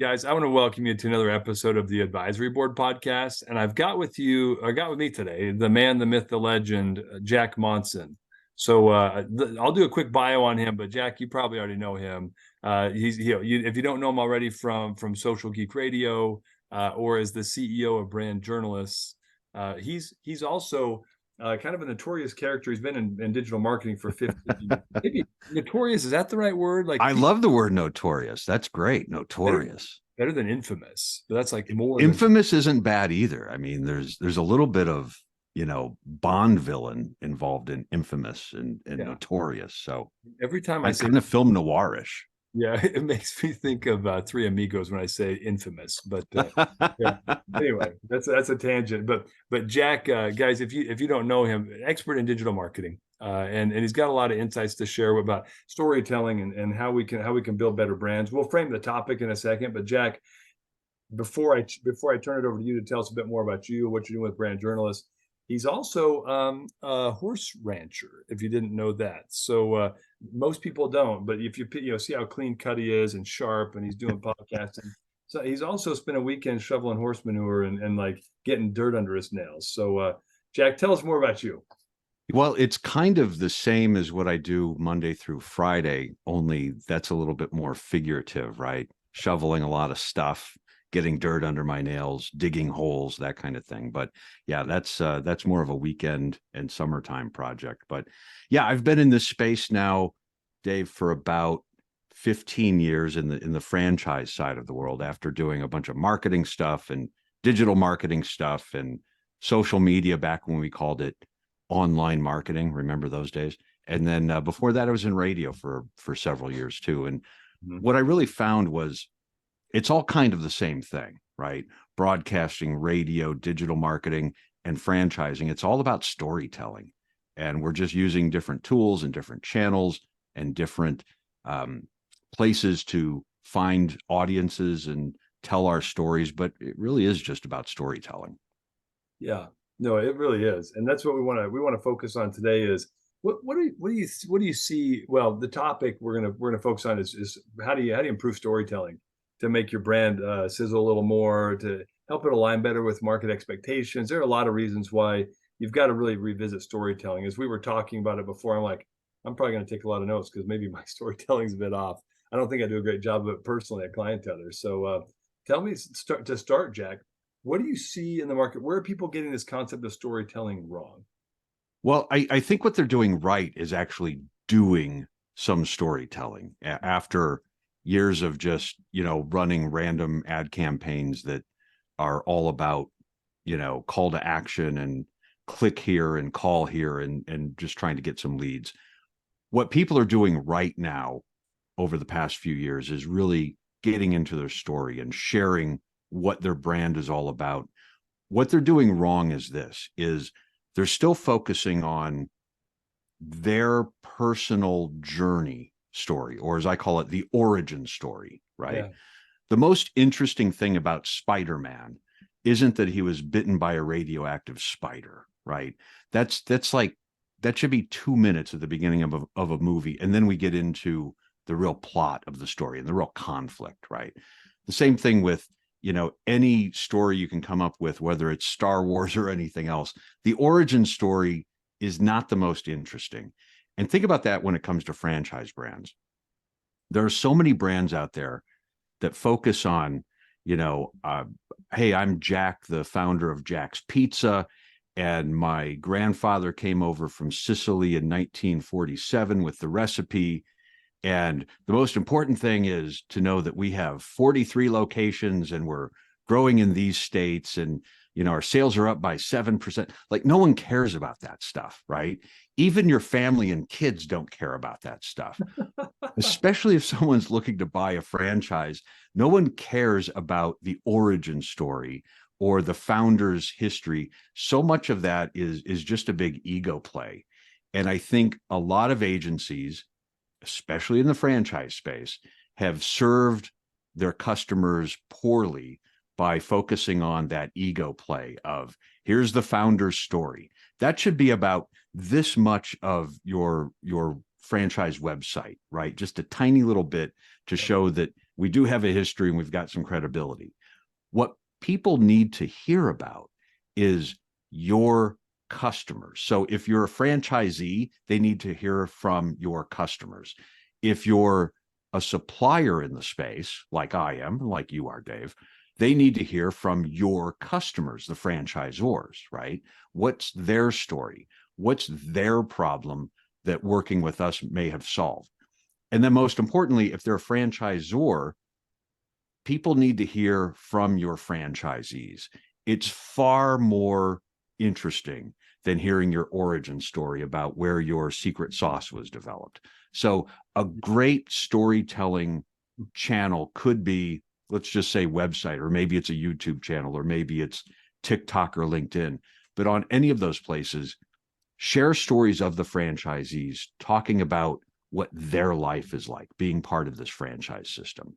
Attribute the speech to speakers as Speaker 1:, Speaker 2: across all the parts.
Speaker 1: Guys, I want to welcome you to another episode of the Advisory Board Podcast. And I got with me today, the man, the myth, the legend, Jack Monson. So I'll do a quick bio on him, but Jack, you probably already know him. If you don't know him already from Social Geek Radio or as the CEO of Brand Journalists, he's also kind of a notorious character. He's been in digital marketing for 15 years. Maybe notorious, is that the right word?
Speaker 2: I love the word notorious. That's great. Notorious.
Speaker 1: Better than infamous. But that's like more
Speaker 2: infamous isn't bad either. I mean, there's a little bit of, Bond villain involved in infamous and notorious. So
Speaker 1: every time I say
Speaker 2: kind of film noirish.
Speaker 1: Yeah, it makes me think of Three Amigos when I say infamous. But anyway, that's a tangent. But Jack, guys, if you don't know him, expert in digital marketing, and he's got a lot of insights to share about storytelling and how we can build better brands. We'll frame the topic in a second, but Jack, before I turn it over to you to tell us a bit more about you, what you're doing with Brand Journalists, he's also a horse rancher, if you didn't know that. So most people don't, but if you see how clean cut he is and sharp, and he's doing podcasting. So he's also spent a weekend shoveling horse manure and like getting dirt under his nails. So Jack, tell us more about you.
Speaker 2: Well, it's kind of the same as what I do Monday through Friday, only that's a little bit more figurative, right? Shoveling a lot of stuff, getting dirt under my nails, digging holes, that kind of thing. But yeah, that's more of a weekend and summertime project. But yeah, I've been in this space now, Dave, for about 15 years in the franchise side of the world, after doing a bunch of marketing stuff and digital marketing stuff and social media back when we called it online marketing. Remember those days? And then before that, I was in radio for several years too. And what I really found was it's all kind of the same thing, right? Broadcasting, radio, digital marketing, and franchising. It's all about storytelling. And we're just using different tools and different channels and different places to find audiences and tell our stories. But it really is just about storytelling.
Speaker 1: Yeah, no, it really is. And that's what we want to focus on today is what do you see? Well, the topic we're gonna focus on is how do you improve storytelling to make your brand sizzle a little more, to help it align better with market expectations. There are a lot of reasons why you've got to really revisit storytelling. As we were talking about it before, I'm probably going to take a lot of notes because maybe my storytelling's a bit off. I don't think I do a great job of it personally at Client Tether. So tell me, Jack, what do you see in the market? Where are people getting this concept of storytelling wrong?
Speaker 2: Well, I think what they're doing right is actually doing some storytelling after years of just, running random ad campaigns that are all about, call to action and click here and call here and just trying to get some leads. What people are doing right now over the past few years is really getting into their story and sharing what their brand is all about. What they're doing wrong is they're still focusing on their personal journey story, or as I call it, the origin story, right? Yeah. The most interesting thing about Spider-Man isn't that he was bitten by a radioactive spider, right? That should be 2 minutes at the beginning of a movie. And then we get into the real plot of the story and the real conflict, right? The same thing with, any story you can come up with, whether it's Star Wars or anything else, the origin story is not the most interesting. And think about that when it comes to franchise brands. There are so many brands out there that focus on, hey, I'm Jack, the founder of Jack's Pizza, and my grandfather came over from Sicily in 1947 with the recipe. And the most important thing is to know that we have 43 locations and we're growing in these states, and our sales are up by 7%. Like, no one cares about that stuff, right? Even your family and kids don't care about that stuff. Especially if someone's looking to buy a franchise, no one cares about the origin story or the founder's history. So much of that is just a big ego play. And I think a lot of agencies, especially in the franchise space, have served their customers poorly by focusing on that ego play of, here's the founder's story. That should be about this much of your franchise website, right? Just a tiny little bit to show that we do have a history and we've got some credibility. What people need to hear about is your customers. So if you're a franchisee, they need to hear from your customers. If you're a supplier in the space, like I am, like you are, Dave, they need to hear from your customers, the franchisors, right? What's their story? What's their problem that working with us may have solved? And then most importantly, if they're a franchisor, people need to hear from your franchisees. It's far more interesting than hearing your origin story about where your secret sauce was developed. So a great storytelling channel could be, let's just say website, or maybe it's a YouTube channel, or maybe it's TikTok or LinkedIn. But on any of those places, share stories of the franchisees talking about what their life is like being part of this franchise system.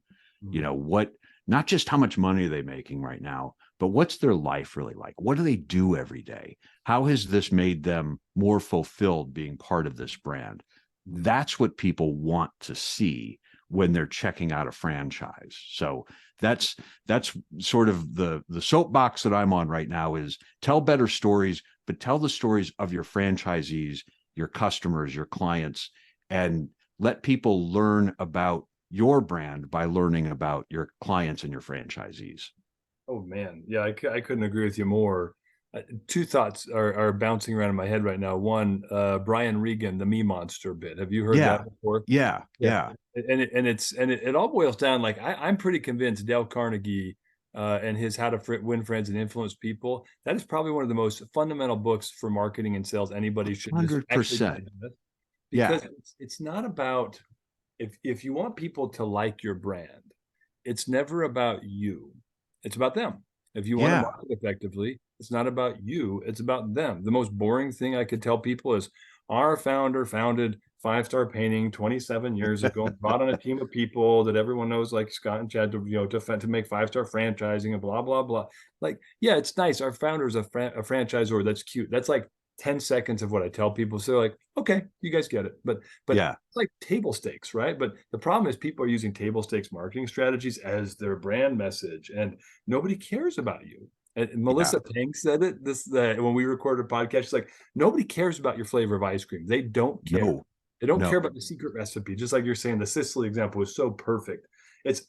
Speaker 2: You know, what, not just how much money are they making right now, but what's their life really like? What do they do every day? How has this made them more fulfilled being part of this brand? That's what people want to see when they're checking out a franchise. So that's sort of the soapbox that I'm on right now, is tell better stories, but tell the stories of your franchisees, your customers, your clients, and let people learn about your brand by learning about your clients and your franchisees.
Speaker 1: Oh man, yeah, I couldn't agree with you more. Two thoughts are bouncing around in my head right now. One, Brian Regan, the Me Monster bit. Have you heard that before?
Speaker 2: Yeah.
Speaker 1: And it all boils down, like, I'm pretty convinced Dale Carnegie and his How to Win Friends and Influence People, that is probably one of the most fundamental books for marketing and sales anybody should just actually
Speaker 2: 100%.
Speaker 1: because it's not about, if you want people to like your brand, it's never about you. It's about them. If you want to market effectively, it's not about you, it's about them. The most boring thing I could tell people is, our founder founded Five Star Painting 27 years ago, brought on a team of people that everyone knows, like Scott and Chad, to make five-star franchising and blah, blah, blah. Like, yeah, it's nice. Our founder is a franchisor. That's cute. That's like 10 seconds of what I tell people. So they're like, okay, you guys get it. But it's like table stakes, right? But the problem is people are using table stakes marketing strategies as their brand message, and nobody cares about you. And Melissa Pang said it when we recorded a podcast. She's like, nobody cares about your flavor of ice cream. They don't care.
Speaker 2: No.
Speaker 1: They don't care about the secret recipe. Just like you're saying, the Sicily example was so perfect. It's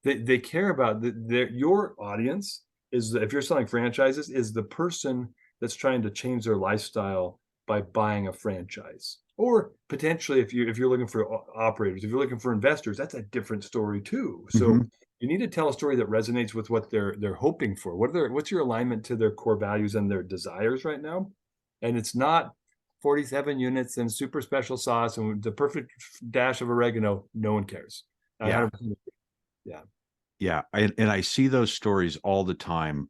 Speaker 1: they care about your audience is, if you're selling franchises, is the person that's trying to change their lifestyle by buying a franchise. Or potentially, if you're looking for operators, if you're looking for investors, that's a different story too. So you need to tell a story that resonates with what they're hoping for. What's your alignment to their core values and their desires right now? And it's not 47 units and super special sauce and the perfect dash of oregano. No one cares.
Speaker 2: Yeah. And I see those stories all the time.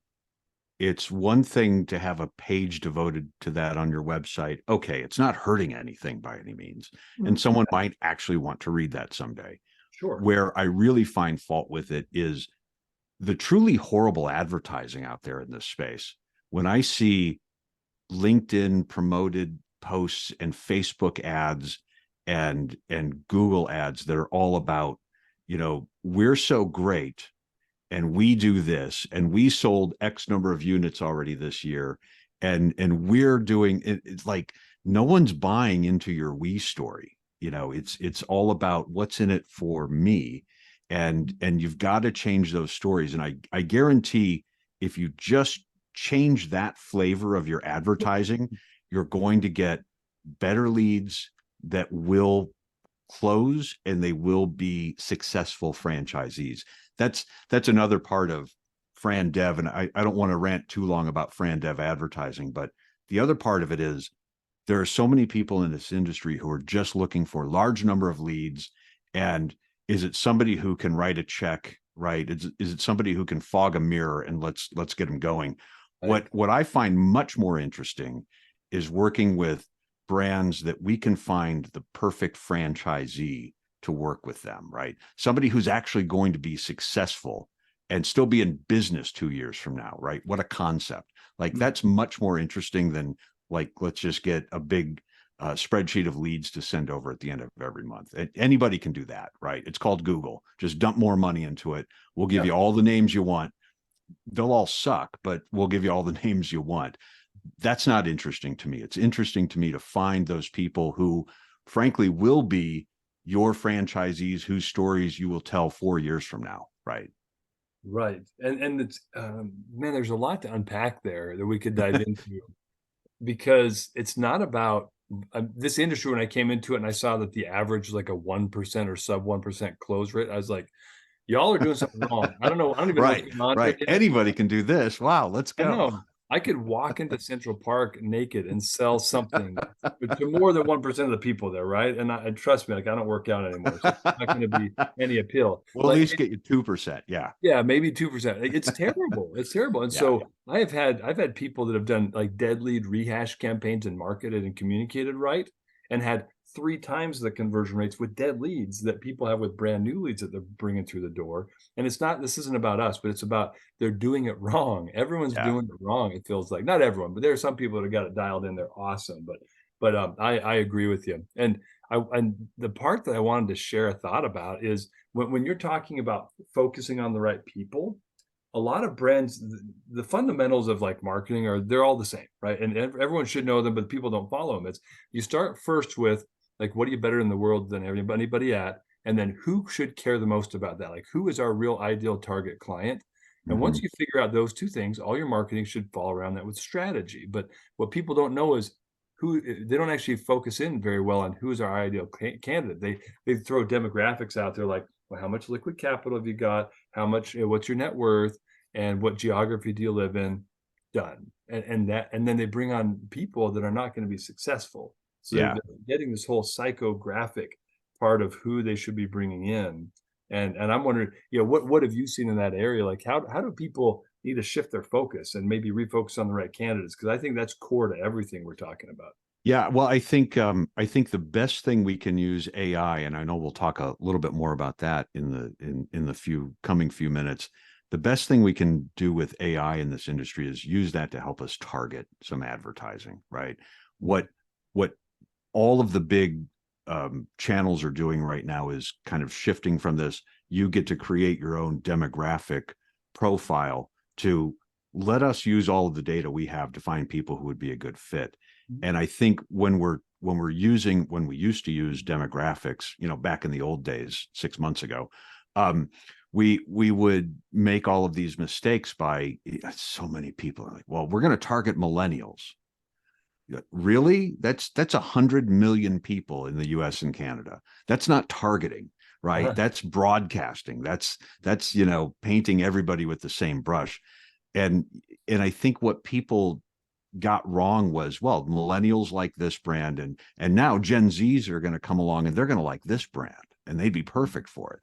Speaker 2: It's one thing to have a page devoted to that on your website. Okay, it's not hurting anything by any means. And someone might actually want to read that someday.
Speaker 1: Sure.
Speaker 2: Where I really find fault with it is the truly horrible advertising out there in this space. When I see LinkedIn promoted posts and Facebook ads and Google ads that are all about, we're so great and we do this and we sold X number of units already this year, and we're doing it. It's like no one's buying into your we story. It's all about what's in it for me, and you've got to change those stories. And I guarantee if you just change that flavor of your advertising, you're going to get better leads that will close and they will be successful franchisees. That's another part of Fran Dev. And I don't want to rant too long about Fran Dev advertising, but the other part of it is there are so many people in this industry who are just looking for a large number of leads. And is it somebody who can write a check, right? Is it somebody who can fog a mirror and let's get them going? Right. What I find much more interesting is working with brands that we can find the perfect franchisee to work with them, right? Somebody who's actually going to be successful and still be in business 2 years from now, right? What a concept. Like that's much more interesting than like, let's just get a big spreadsheet of leads to send over at the end of every month. And anybody can do that, right? It's called Google. Just dump more money into it. We'll give you all the names you want. They'll all suck, but we'll give you all the names you want. That's not interesting to me. It's interesting to me to find those people who, frankly, will be your franchisees whose stories you will tell 4 years from now, right?
Speaker 1: Right. And it's, man, there's a lot to unpack there that we could dive into, because it's not about this industry. When I came into it and I saw that the average was like a 1% or sub 1% close rate, I was like, y'all are doing something wrong. I don't know. I don't even know what's going on.
Speaker 2: Right. Anybody can do this. Wow. Let's go.
Speaker 1: I know. I could walk into Central Park naked and sell something to more than 1% of the people there, right? And trust me, like, I don't work out anymore, so it's not going to be any appeal.
Speaker 2: We'll at least get you 2%. Yeah.
Speaker 1: Yeah, maybe 2%. It's terrible. It's terrible. And so I've had people that have done like dead lead rehash campaigns and marketed and communicated right, and had 3 times the conversion rates with dead leads that people have with brand new leads that they're bringing through the door. And this isn't about us, but it's about they're doing it wrong. Everyone's doing it wrong. It feels like, not everyone, but there are some people that have got it dialed in. They're awesome. But I agree with you. And the part that I wanted to share a thought about is when you're talking about focusing on the right people, a lot of brands, the fundamentals of like marketing they're all the same, right? And everyone should know them, but people don't follow them. It's, you start first with like, what are you better in the world than anybody at? And then who should care the most about that? Like, who is our real ideal target client? And once you figure out those 2 things, all your marketing should fall around that with strategy. But what people don't know is they don't actually focus in very well on who is our ideal candidate. They throw demographics out there like, well, how much liquid capital have you got? How much, what's your net worth? And what geography do you live in? Done. And then they bring on people that are not going to be successful. So they're getting this whole psychographic part of who they should be bringing in. And I'm wondering, what have you seen in that area? Like, how do people need to shift their focus and maybe refocus on the right candidates? Because I think that's core to everything we're talking about.
Speaker 2: Yeah, well, I think the best thing we can use AI, and I know we'll talk a little bit more about that in the coming few minutes. The best thing we can do with AI in this industry is use that to help us target some advertising, right? What all of the big channels are doing right now is kind of shifting from this, you get to create your own demographic profile, to let us use all of the data we have to find people who would be a good fit. And I think when we used to use demographics, back in the old days, 6 months ago, we would make all of these mistakes by, so many people are like, well, we're going to target millennials. Really? That's 100 million people in the US and Canada. That's not targeting, right? That's broadcasting. That's painting everybody with the same brush. And I think what people got wrong was, well, millennials like this brand, and now Gen Zs are going to come along and they're going to like this brand and they'd be perfect for it.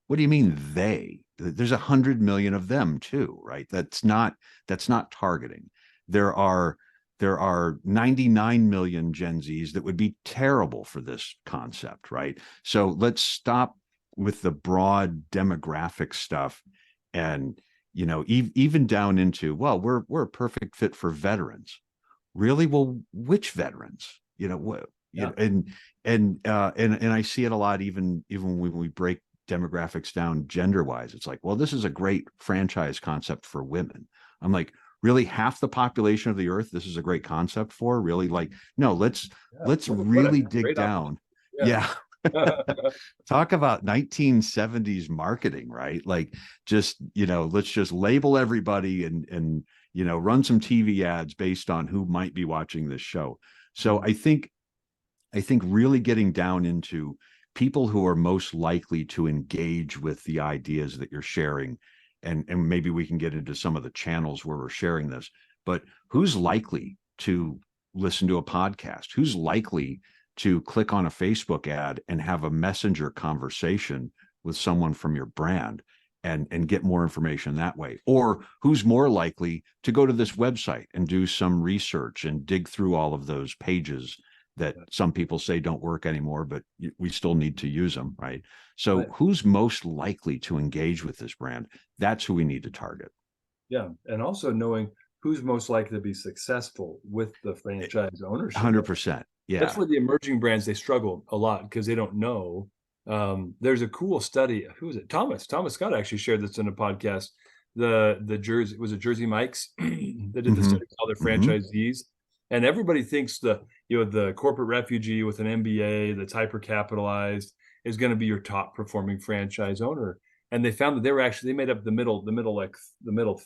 Speaker 2: What do you mean they? There's 100 million of them too, right? That's not targeting. There are 99 million Gen Zs that would be terrible for this concept, right? So let's stop with the broad demographic stuff, and even down into, well, we're a perfect fit for veterans. Really? Well, which veterans? And I see it a lot, even when we break demographics down gender wise. It's like, well, this is a great franchise concept for women. I'm like, really, half the population of the earth this is a great concept for? Really? Like, no, let's really dig down. Talk about 1970s marketing, right? Like, just let's just label everybody and run some TV ads based on who might be watching this show. So I think really getting down into people who are most likely to engage with the ideas that you're sharing, and maybe we can get into some of the channels where we're sharing this, but who's likely to listen to a podcast? Who's likely to click on a Facebook ad and have a messenger conversation with someone from your brand and get more information that way? Or who's more likely to go to this website and do some research and dig through all of those pages that some people say don't work anymore, but we still need to use them, right? So who's most likely to engage with this brand? That's who we need to target. Yeah.
Speaker 1: And also knowing who's most likely to be successful with the franchise ownership.
Speaker 2: 100%.
Speaker 1: That's
Speaker 2: Yeah.
Speaker 1: where the emerging brands, they struggle a lot because they don't know. There's a cool study. Who is it? Thomas Scott actually shared this in a podcast. The Jersey, was it Jersey Mike's that did the
Speaker 2: Mm-hmm.
Speaker 1: study called the
Speaker 2: Mm-hmm.
Speaker 1: franchisees, and everybody thinks the corporate refugee with an MBA that's hyper capitalized is going to be your top performing franchise owner. And they found that they made up the middle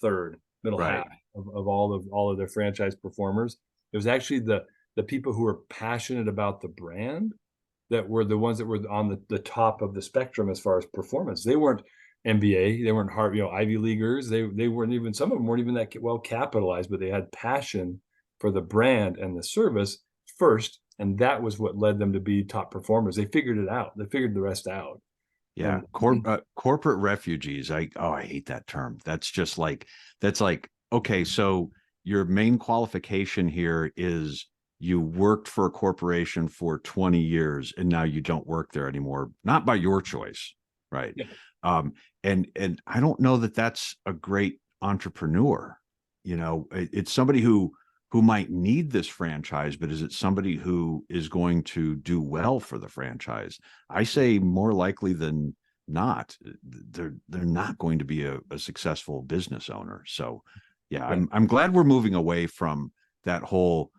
Speaker 1: third, middle
Speaker 2: Right.
Speaker 1: half of all of their franchise performers. It was actually the people who were passionate about the brand that were the ones that were on the top of the spectrum as far as performance. They weren't MBA, they weren't Ivy Leaguers. They weren't even, some of them weren't even that well capitalized, but they had passion for the brand and the service first, and that was what led them to be top performers. They figured it out. They figured the rest out.
Speaker 2: Yeah.
Speaker 1: And
Speaker 2: Corporate refugees. I hate that term. That's like, okay, so your main qualification here is you worked for a corporation for 20 years and now you don't work there anymore, not by your choice, right?
Speaker 1: yeah,
Speaker 2: Um, and I don't know that that's a great entrepreneur. It's somebody who might need this franchise, but is it somebody who is going to do well for the franchise? I say more likely than not, they're not going to be a successful business owner. So yeah, I'm glad we're moving away from that whole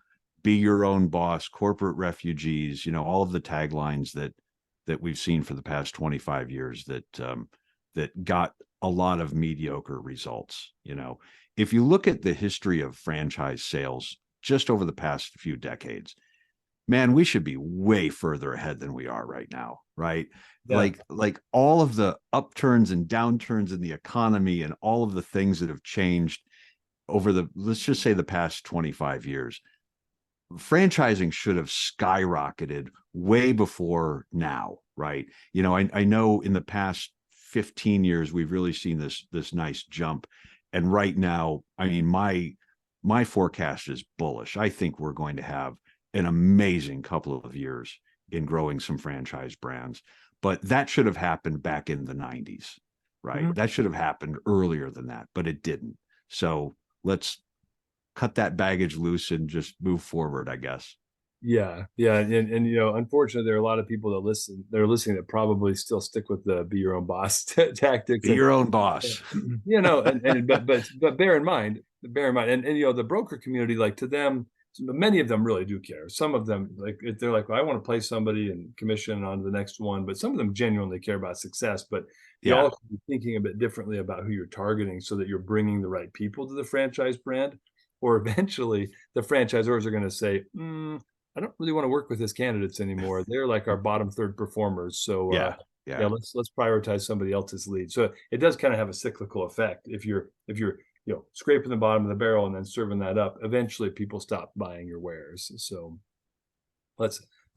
Speaker 2: be your own boss, corporate refugees, all of the taglines that we've seen for the past 25 years that got a lot of mediocre results. If you look at the history of franchise sales just over the past few decades, man, we should be way further ahead than we are right now, right?
Speaker 1: yeah.
Speaker 2: Like all of the upturns and downturns in the economy and all of the things that have changed over let's just say the past 25 years, franchising should have skyrocketed way before now, right? I know in the past 15 years we've really seen this nice jump, and right now, I mean, my forecast is bullish. I think we're going to have an amazing couple of years in growing some franchise brands, but that should have happened back in the 90s, right?
Speaker 1: Mm-hmm.
Speaker 2: That should have happened earlier than that, but it didn't. So let's cut that baggage loose and just move forward, I guess.
Speaker 1: Yeah, yeah, and unfortunately, there are a lot of people they're listening that probably still stick with the be your own boss tactics,
Speaker 2: Be
Speaker 1: and
Speaker 2: your own boss.
Speaker 1: but bear in mind, the broker community, like, to them, many of them really do care. Some of them, like, if they're like, well, I want to place somebody and commission on to the next one, but some of them genuinely care about success. But you
Speaker 2: Yeah.
Speaker 1: also be thinking a bit differently about who you're targeting so that you're bringing the right people to the franchise brand, or eventually the franchisors are going to say, I don't really want to work with his candidates anymore. They're like our bottom third performers. So
Speaker 2: Yeah.
Speaker 1: yeah, let's prioritize somebody else's lead. So it does kind of have a cyclical effect. If you're scraping the bottom of the barrel and then serving that up, eventually people stop buying your wares. So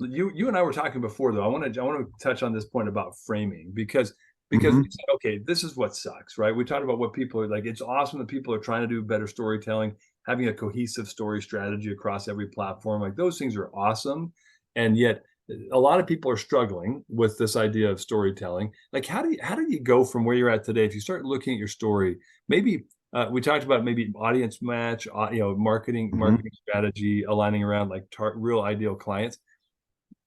Speaker 1: you and I were talking before, though. I want to touch on this point about framing, because
Speaker 2: Mhm.
Speaker 1: we said, okay, this is what sucks, right? We talked about what people are like. It's awesome that people are trying to do better storytelling, having a cohesive story strategy across every platform. Like, those things are awesome. And yet a lot of people are struggling with this idea of storytelling. Like, how do you go from where you're at today? If you start looking at your story, maybe we talked about maybe audience match, marketing
Speaker 2: Mhm.
Speaker 1: strategy, aligning around like real ideal clients.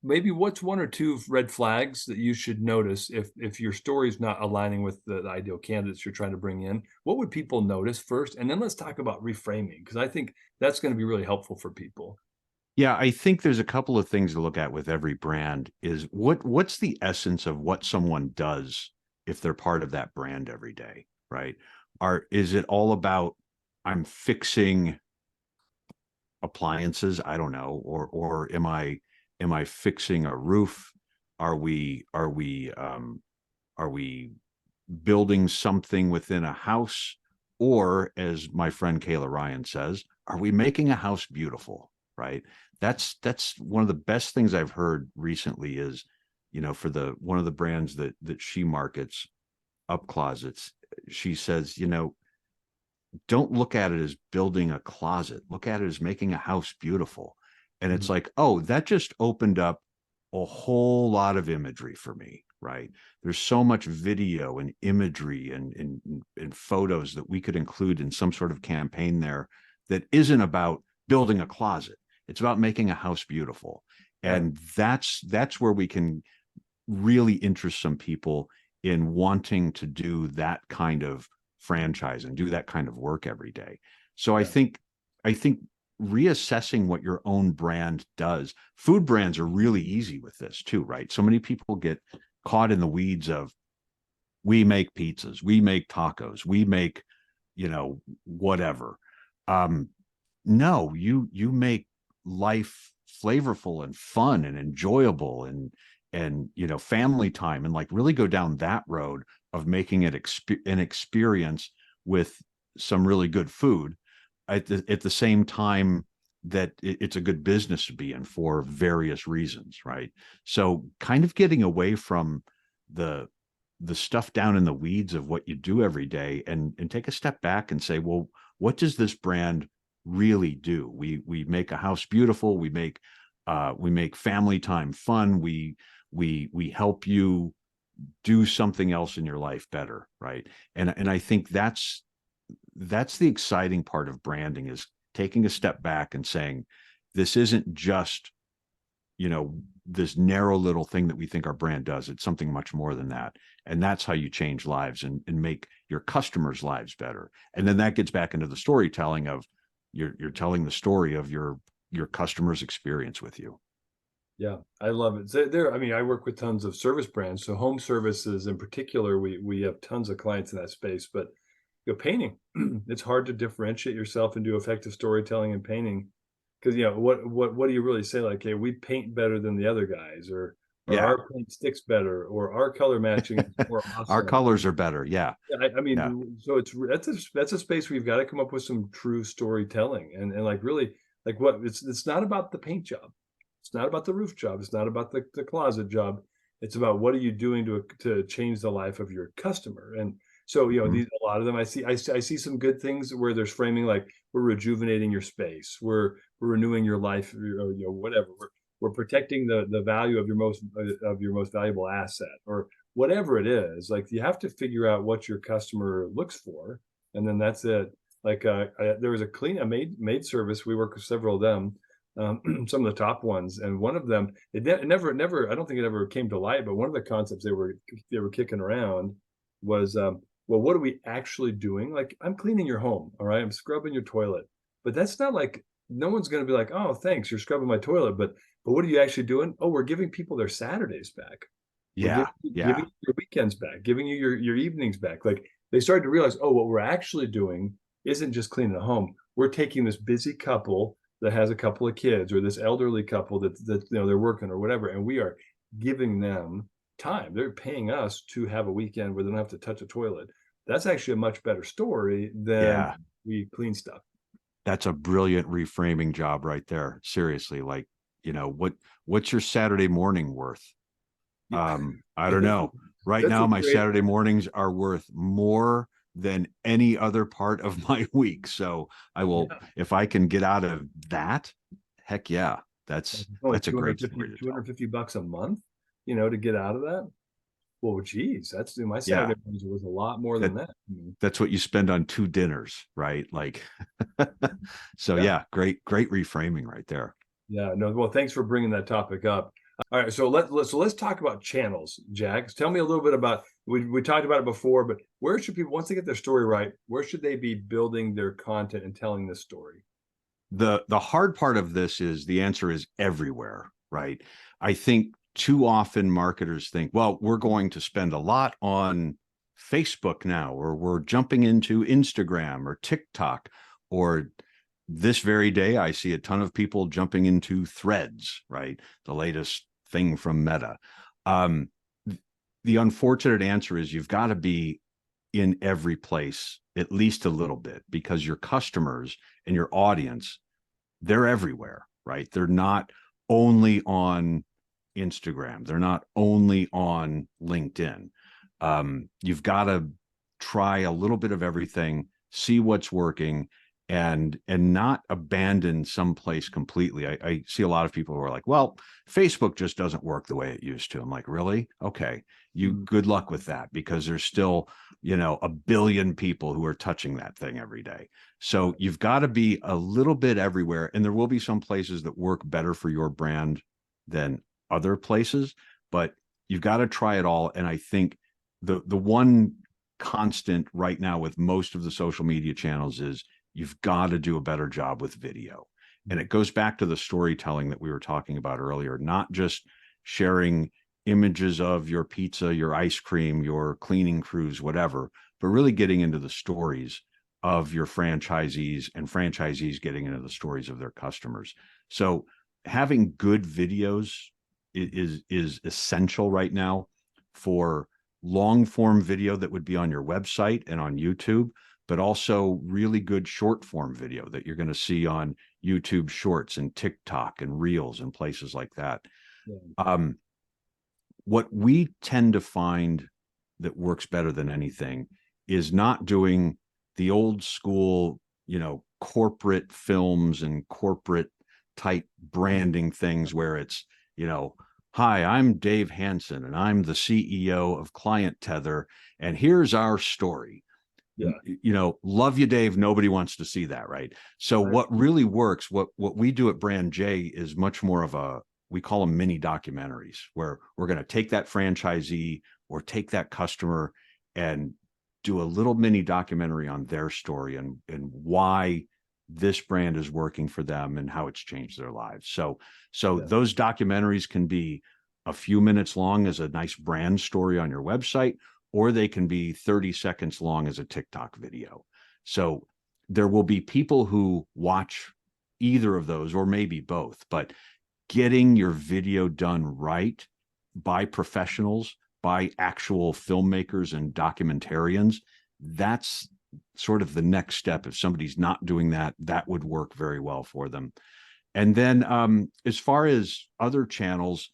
Speaker 1: Maybe what's one or two red flags that you should notice if your story is not aligning with the ideal candidates you're trying to bring in? What would people notice first? And then let's talk about reframing, because I think that's going to be really helpful for people.
Speaker 2: Yeah, I think there's a couple of things to look at with every brand. Is what's the essence of what someone does if they're part of that brand every day, right? Is it all about I'm fixing appliances? I don't know. Or am I fixing a roof? Are we building something within a house? Or, as my friend Kayla Ryan says, are we making a house beautiful? Right. That's one of the best things I've heard recently is, for one of the brands that she markets, Up Closets, she says, don't look at it as building a closet. Look at it as making a house beautiful. And it's like, oh, that just opened up a whole lot of imagery for me, right? There's so much video and imagery and photos that we could include in some sort of campaign there that isn't about building a closet. It's about making a house beautiful. And that's where we can really interest some people in wanting to do that kind of franchise and do that kind of work every day. So I think reassessing what your own brand does. Food brands are really easy with this too, right? So many people get caught in the weeds of, we make pizzas, we make tacos, we make, whatever. No, you make life flavorful and fun and enjoyable and family time, and like really go down that road of making it an experience with some really good food at the same time that it's a good business to be in for various reasons, right? So kind of getting away from the stuff down in the weeds of what you do every day, and take a step back and say, well, what does this brand really do? We make a house beautiful. We make family time fun. We help you do something else in your life better, right? And I think that's the exciting part of branding, is taking a step back and saying, this isn't just this narrow little thing that we think our brand does. It's something much more than that. And that's how you change lives and make your customers' lives better. And then that gets back into the storytelling of you're telling the story of your customer's experience with you.
Speaker 1: Yeah, I love it. I mean, I work with tons of service brands. So home services in particular, we have tons of clients in that space. But painting, it's hard to differentiate yourself and do effective storytelling in painting. Because what do you really say? Like, hey, we paint better than the other guys, or our paint sticks better, or our color matching is more awesome.
Speaker 2: Our colors are better. Yeah.
Speaker 1: I mean, so that's a space where you've got to come up with some true storytelling, and like really, like what it's not about the paint job, it's not about the roof job, it's not about the closet job. It's about what are you doing to change the life of your customer. And so, a lot of them, I see some good things where there's framing, like, we're rejuvenating your space, we're renewing your life, whatever. We're protecting the value of your most valuable asset, or whatever it is. Like, you have to figure out what your customer looks for, and then that's it. Like, there was a maid service. We work with several of them, some of the top ones, and one of them, it never, I don't think it ever came to light, but one of the concepts they were kicking around was, well, what are we actually doing? Like, I'm cleaning your home, all right? I'm scrubbing your toilet. But that's not like, no one's going to be like, oh, thanks, you're scrubbing my toilet. But what are you actually doing? Oh, we're giving people their Saturdays back. Giving you your weekends back, giving you your evenings back. Like, they started to realize, oh, what we're actually doing isn't just cleaning a home. We're taking this busy couple that has a couple of kids, or this elderly couple that they're working or whatever, and we are giving them time. They're paying us to have a weekend where they don't have to touch a toilet. That's actually a much better story than we clean stuff.
Speaker 2: That's a brilliant reframing job right there. Seriously, like, what's your Saturday morning worth? I don't know. Right now, my Saturday mornings are worth more than any other part of my week. So I will, if I can get out of that, heck yeah, that's a great story.
Speaker 1: $250 a month, to get out of that. Well, geez, that's my Saturday was a lot more than that.
Speaker 2: That's what you spend on 2 dinners, right? Like, so great reframing right there.
Speaker 1: Yeah, no, well, thanks for bringing that topic up. All right, so let's talk about channels, Jack. Tell me a little bit about, we talked about it before, but where should people, once they get their story right, where should they be building their content and telling this story?
Speaker 2: The hard part of this is, the answer is everywhere, right? I think too often marketers think, well, we're going to spend a lot on Facebook now, or we're jumping into Instagram or TikTok, or this very day, I see a ton of people jumping into Threads, right? The latest thing from Meta. The unfortunate answer is, you've got to be in every place at least a little bit, because your customers and your audience, they're everywhere, right? They're not only on Instagram. They're not only on LinkedIn. You've got to try a little bit of everything, see what's working, and not abandon some place completely. I see a lot of people who are like, well, Facebook just doesn't work the way it used to. I'm like, really? Okay. Good luck with that, because there's still, 1 billion people who are touching that thing every day. So you've got to be a little bit everywhere, and there will be some places that work better for your brand than other places, but you've got to try it all. And I think the one constant right now with most of the social media channels is you've got to do a better job with video. And it goes back to the storytelling that we were talking about earlier, not just sharing images of your pizza, your ice cream, your cleaning crews, whatever, but really getting into the stories of your franchisees and franchisees getting into the stories of their customers. So having good videos is essential right now for long form video that would be on your website and on YouTube, but also really good short form video that you're going to see on YouTube Shorts and TikTok and Reels and places like that. Yeah. What we tend to find that works better than anything is not doing the old school, corporate films and corporate type branding things where it's, hi, I'm Dave Hansen and I'm the CEO of Client Tether, and here's our story. Yeah. Love you, Dave. Nobody wants to see that, right? So right. What really works, what we do at Brand J is much more of we call them mini documentaries, where we're going to take that franchisee or take that customer and do a little mini documentary on their story and why this brand is working for them and how it's changed their lives. So yeah. Those documentaries can be a few minutes long as a nice brand story on your website, or they can be 30 seconds long as a TikTok video. So there will be people who watch either of those or maybe both, but getting your video done right by professionals, by actual filmmakers and documentarians, that's sort of the next step. If somebody's not doing that, that would work very well for them. And then as far as other channels,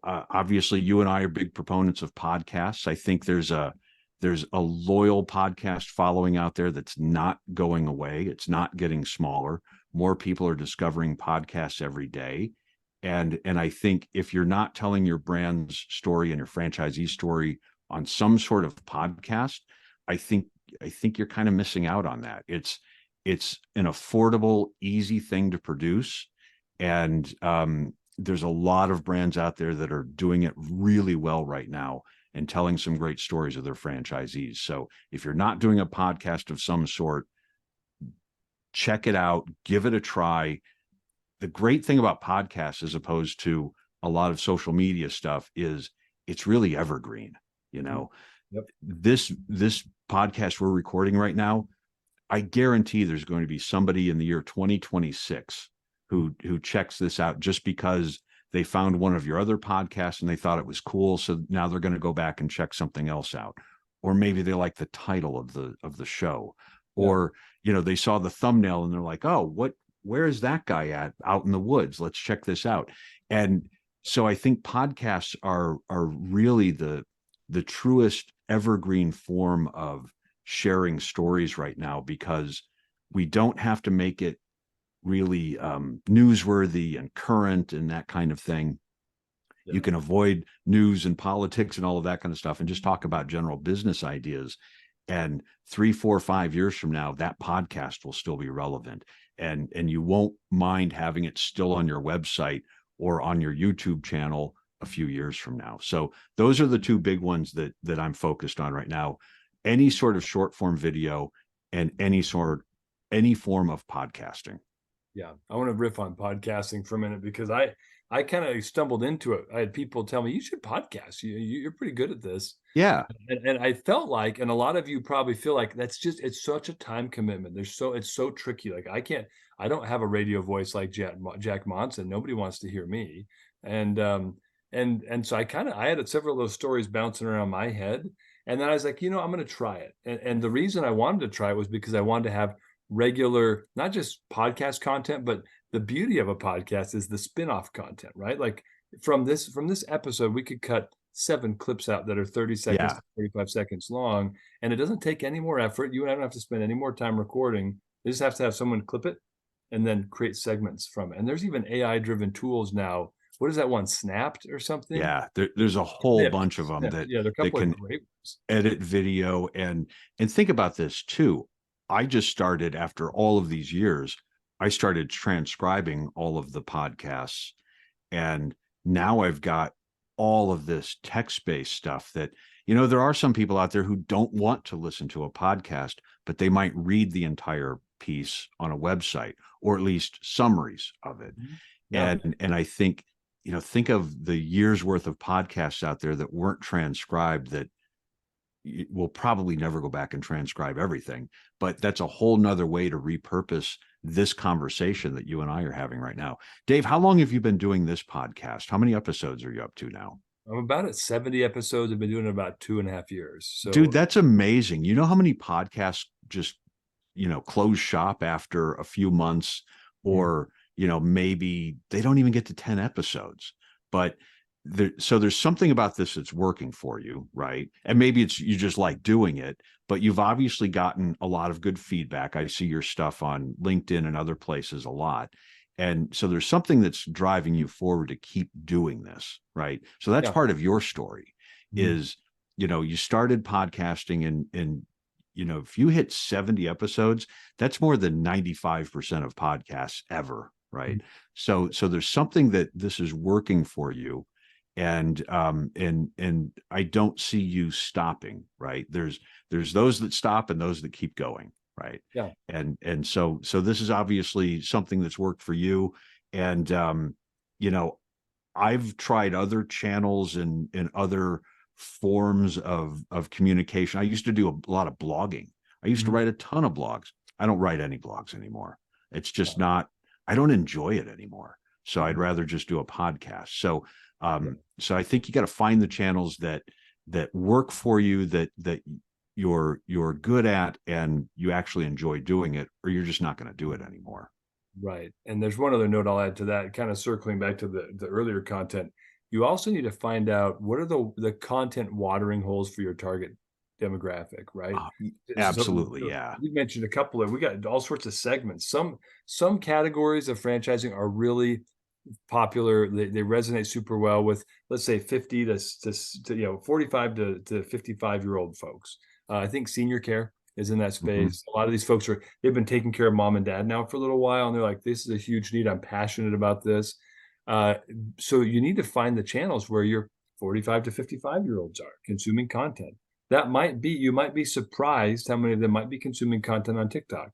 Speaker 2: obviously you and I are big proponents of podcasts. I think there's a loyal podcast following out there that's not going away. It's not getting smaller. More people are discovering podcasts every day. And I think if you're not telling your brand's story and your franchisee story on some sort of podcast, I think you're kind of missing out on that. It's an affordable, easy thing to produce. And there's a lot of brands out there that are doing it really well right now and telling some great stories of their franchisees. So if you're not doing a podcast of some sort, check it out, give it a try. The great thing about podcasts, as opposed to a lot of social media stuff, is it's really evergreen. Yep. This podcast we're recording right now, I guarantee there's going to be somebody in the year 2026 who checks this out just because they found one of your other podcasts and they thought it was cool. So now they're going to go back and check something else out. Or maybe they like the title of the show, or, they saw the thumbnail and they're like, oh, where is that guy at out in the woods? Let's check this out. And so I think podcasts are really the truest evergreen form of sharing stories right now, because we don't have to make it really newsworthy and current and that kind of thing. Yeah. You can avoid news and politics and all of that kind of stuff and just talk about general business ideas. And 3, 4, 5 years from now, that podcast will still be relevant. And you won't mind having it still on your website or on your YouTube channel a few years from now. So those are the two big ones that I'm focused on right now. Any sort of short form video and any form of podcasting.
Speaker 1: Yeah, I want to riff on podcasting for a minute because I kind of stumbled into it. I had people tell me, you should podcast. You're pretty good at this.
Speaker 2: Yeah.
Speaker 1: And I felt like, and a lot of you probably feel like it's such a time commitment. It's so tricky. Like I don't have a radio voice like Jack Monson. Nobody wants to hear me. And so I had several of those stories bouncing around my head. And then I was like, I'm going to try it. And the reason I wanted to try it was because I wanted to have regular, not just podcast content, but the beauty of a podcast is the spin-off content, right? Like from this episode, we could cut 7 clips out that are 30 seconds to 45 seconds long. And it doesn't take any more effort. You and I don't have to spend any more time recording. You just have to have someone clip it and then create segments from it. And there's even AI-driven tools now. What is that one? Snapped or something?
Speaker 2: Yeah, there's a whole bunch of them that can edit video. And think about this too. I just started, after all of these years, I started transcribing all of the podcasts. And now I've got all of this text-based stuff that, there are some people out there who don't want to listen to a podcast, but they might read the entire piece on a website, or at least summaries of it.
Speaker 1: Yeah.
Speaker 2: And I think, think of the years worth of podcasts out there that weren't transcribed, that we'll probably never go back and transcribe everything, but that's a whole nother way to repurpose this conversation that you and I are having right now. Dave, how long have you been doing this podcast? How many episodes are you up to now?
Speaker 1: I'm about at 70 episodes. I've been doing it about 2.5 years. So,
Speaker 2: dude, that's amazing. You know how many podcasts just, close shop after a few months, or, maybe they don't even get to 10 episodes, but so there's something about this that's working for you, right? And maybe it's, you just like doing it, but you've obviously gotten a lot of good feedback. I see your stuff on LinkedIn and other places a lot. And so there's something that's driving you forward to keep doing this, right? So that's part of your story is, you started podcasting, and if you hit 70 episodes, that's more than 95% of podcasts ever, right? So there's something that this is working for you. And I don't see you stopping, right? There's those that stop and those that keep going, right?
Speaker 1: Yeah.
Speaker 2: And so this is obviously something that's worked for you. And I've tried other channels and other forms of communication. I used to do a lot of blogging. I used to write a ton of blogs. I don't write any blogs anymore. It's just not, I don't enjoy it anymore. So I'd rather just do a podcast. So I think you got to find the channels that work for you, that you're good at, and you actually enjoy doing it, or you're just not going to do it anymore.
Speaker 1: Right. And there's one other note I'll add to that, kind of circling back to the earlier content. You also need to find out what are the content watering holes for your target demographic, right?
Speaker 2: Absolutely.
Speaker 1: So
Speaker 2: Yeah.
Speaker 1: You mentioned a couple we got all sorts of segments. Some categories of franchising are really popular. They resonate super well with, let's say, 50 to 45 to 55-year-old folks. I think senior care is in that space. A lot of these folks they've been taking care of mom and dad now for a little while, and they're like, this is a huge need. I'm passionate about this. So you need to find the channels where your 45 to 55-year-olds are consuming content. You might be surprised how many of them might be consuming content on TikTok,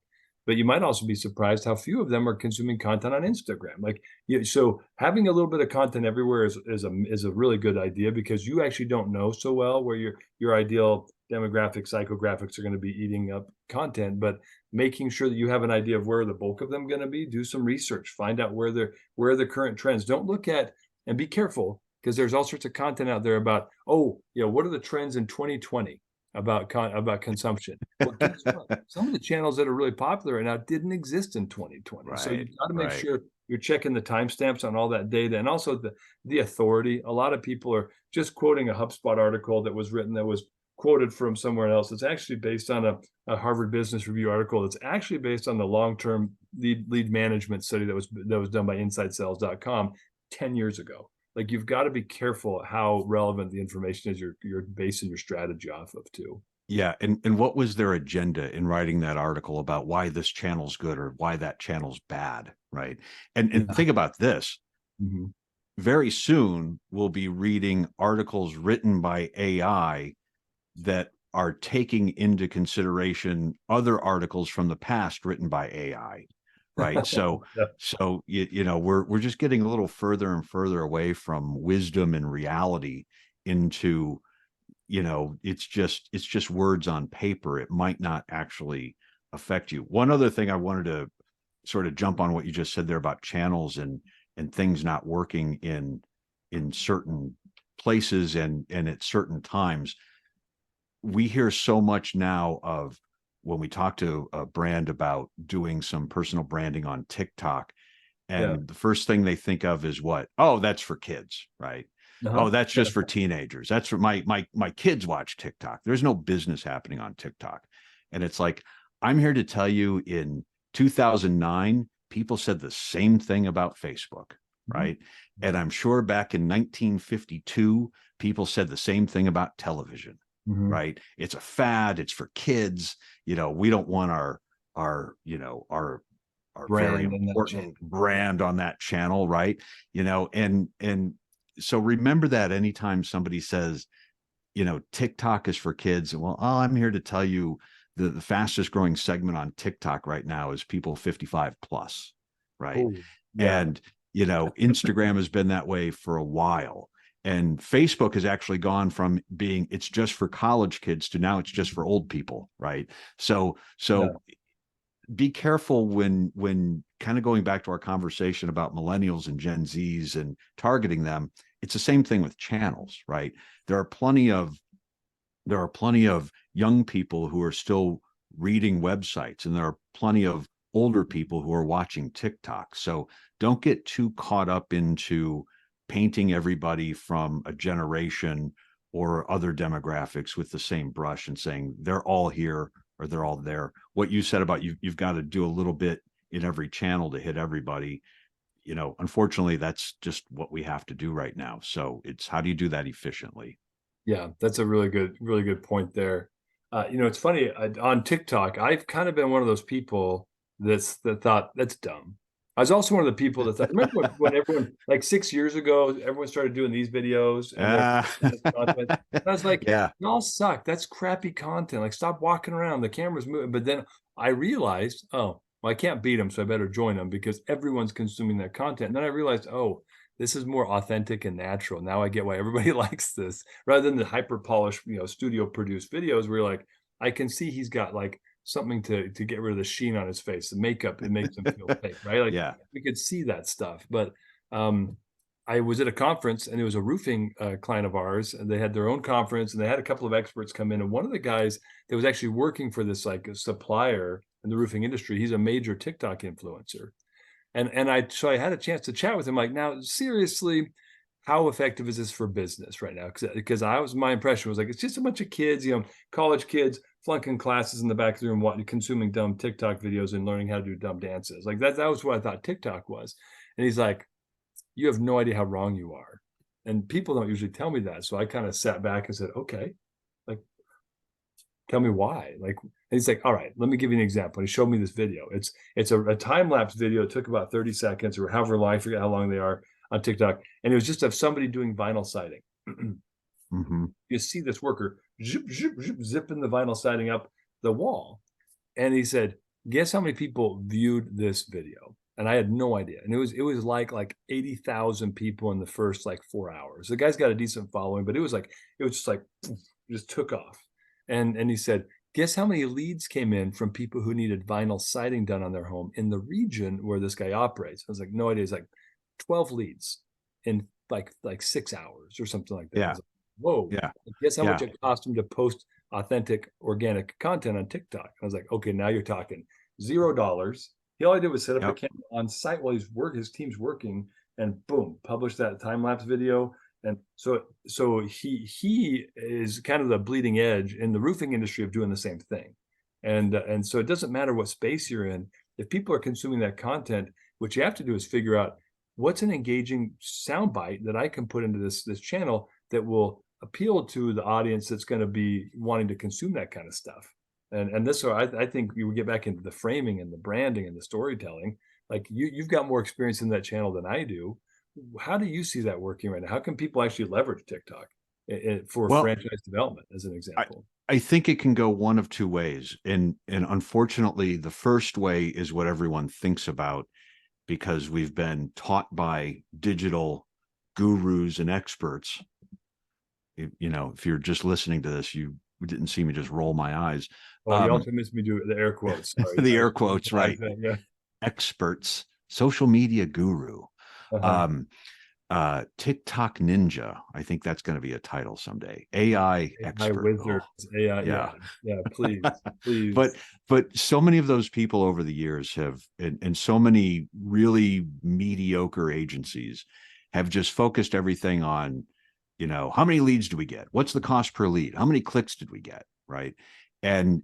Speaker 1: but you might also be surprised how few of them are consuming content on Instagram. So having a little bit of content everywhere is a really good idea, because you actually don't know so well where your ideal demographic psychographics are going to be eating up content, but making sure that you have an idea of where the bulk of them are going to be. Do some research, find out where the current trends. Don't look at, and be careful, because there's all sorts of content out there about, what are the trends in 2020 about consumption? Well, guess what? Some of the channels that are really popular right now didn't exist in 2020.
Speaker 2: Right,
Speaker 1: so you got to make sure you're checking the timestamps on all that data, and also the authority. A lot of people are just quoting a HubSpot article that was written, that was quoted from somewhere else. It's actually based on a Harvard Business Review article. It's actually based on the long-term lead management study that was done by InsideSales.com 10 years ago. You've got to be careful how relevant the information is you're basing your strategy off of too.
Speaker 2: Yeah. And what was their agenda in writing that article about why this channel's good or why that channel's bad? Right. And think about this. Very soon we'll be reading articles written by AI that are taking into consideration other articles from the past written by AI. Right. So we're just getting a little further and further away from wisdom and reality into, it's just words on paper. It might not actually affect you. One other thing I wanted to sort of jump on what you just said there about channels and things not working in certain places and at certain times. We hear so much now of, when we talk to a brand about doing some personal branding on TikTok, and the first thing they think of is what? Oh, that's for kids, right? Oh, that's just for teenagers. That's for my kids watch TikTok. There's no business happening on TikTok. And it's like, I'm here to tell you, in 2009, people said the same thing about Facebook, right? And I'm sure back in 1952, people said the same thing about television. Right. It's a fad. It's for kids. We don't want our very important brand on that channel, right? And so remember that anytime somebody says, TikTok is for kids, well, I'm here to tell you the fastest growing segment on TikTok right now is people 55 plus, right?
Speaker 1: Oh, yeah.
Speaker 2: And Instagram has been that way for a while. And Facebook has actually gone from being it's just for college kids to now it's just for old people, right? So be careful when kind of going back to our conversation about millennials and Gen Zs and targeting them. It's the same thing with channels, right? There are plenty of young people who are still reading websites, and there are plenty of older people who are watching TikTok. So don't get too caught up into painting everybody from a generation or other demographics with the same brush and saying they're all here or they're all there. What you said about you've got to do a little bit in every channel to hit everybody. Unfortunately, that's just what we have to do right now. So it's how do you do that efficiently?
Speaker 1: Yeah, that's a really good point there. It's funny on TikTok, I've kind of been one of those people that thought that's dumb. I was also one of the people that thought, remember when everyone, like 6 years ago, everyone started doing these videos and I was like,
Speaker 2: yeah,
Speaker 1: y'all suck. That's crappy content. Like, stop walking around. The camera's moving. But then I realized, oh, well, I can't beat them, so I better join them because everyone's consuming that content. And then I realized, oh, this is more authentic and natural. Now I get why everybody likes this, rather than the hyper polished, studio produced videos where you're like, I can see he's got like something to get rid of the sheen on his face, the makeup, it makes him feel fake, right? Like,
Speaker 2: yeah,
Speaker 1: we could see that stuff. But I was at a conference, and it was a roofing client of ours, and they had their own conference, and they had a couple of experts come in, and one of the guys that was actually working for this like a supplier in the roofing industry, he's a major TikTok influencer. And I had a chance to chat with him, like, now seriously, how effective is this for business right now? Because my impression was like, it's just a bunch of kids, college kids flunking classes in the back of the room, consuming dumb TikTok videos and learning how to do dumb dances. Like that was what I thought TikTok was. And he's like, you have no idea how wrong you are. And people don't usually tell me that. So I kind of sat back and said, okay, like, tell me why. Like, and he's like, all right, let me give you an example. And he showed me this video. It's a time-lapse video. It took about 30 seconds or however long, I forget how long they are on TikTok. And it was just of somebody doing vinyl siding.
Speaker 2: mm-hmm.
Speaker 1: You see this worker zipping the vinyl siding up the wall. And he said, guess how many people viewed this video? And I had no idea. And it was like 80,000 people in the first like 4 hours. The guy's got a decent following, but it was just took off. And he said, guess how many leads came in from people who needed vinyl siding done on their home in the region where this guy operates? I was like, no idea. It's like 12 leads in like 6 hours or something like that.
Speaker 2: Yeah.
Speaker 1: Like, whoa.
Speaker 2: Yeah.
Speaker 1: Guess how much it cost him to post authentic organic content on TikTok? I was like, okay, now you're talking $0. He all I did was set up a camera on site while his team's working, and boom, publish that time-lapse video. And so he is kind of the bleeding edge in the roofing industry of doing the same thing. And so it doesn't matter what space you're in. If people are consuming that content, what you have to do is figure out what's an engaging soundbite that I can put into this channel that will appeal to the audience that's going to be wanting to consume that kind of stuff. And this, I think you would get back into the framing and the branding and the storytelling. Like you've got more experience in that channel than I do. How do you see that working right now? How can people actually leverage TikTok for franchise development, as an example?
Speaker 2: I think it can go one of two ways. And unfortunately, the first way is what everyone thinks about, because we've been taught by digital gurus and experts. If you're just listening to this, you didn't see me just roll my eyes.
Speaker 1: Oh, you also missed me do the air quotes. Sorry.
Speaker 2: The air quotes, right?
Speaker 1: Yeah.
Speaker 2: Experts, social media guru, TikTok ninja. I think that's going to be a title someday. AI expert.
Speaker 1: Wizards. AI. Yeah. Please.
Speaker 2: But so many of those people over the years have, and so many really mediocre agencies have just focused everything on, how many leads do we get? What's the cost per lead? How many clicks did we get? Right. And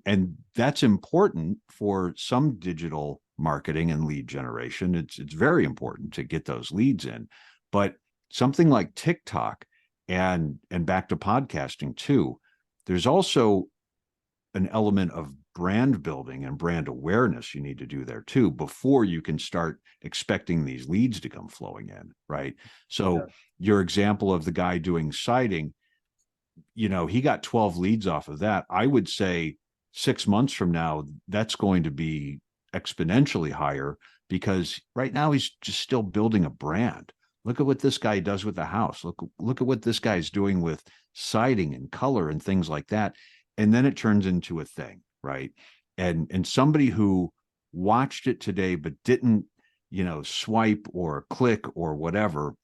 Speaker 2: that's important for some digital marketing and lead generation. It's very important to get those leads in. But something like TikTok and back to podcasting too, there's also an element of brand building and brand awareness you need to do there too before you can start expecting these leads to come flowing in, right? So your example of the guy doing siding, he got 12 leads off of that. I would say 6 months from now, that's going to be exponentially higher, because right now he's just still building a brand. Look at what this guy does with the house. Look at what this guy's doing with siding and color and things like that. And then it turns into a thing, right? And somebody who watched it today but didn't, swipe or click or whatever,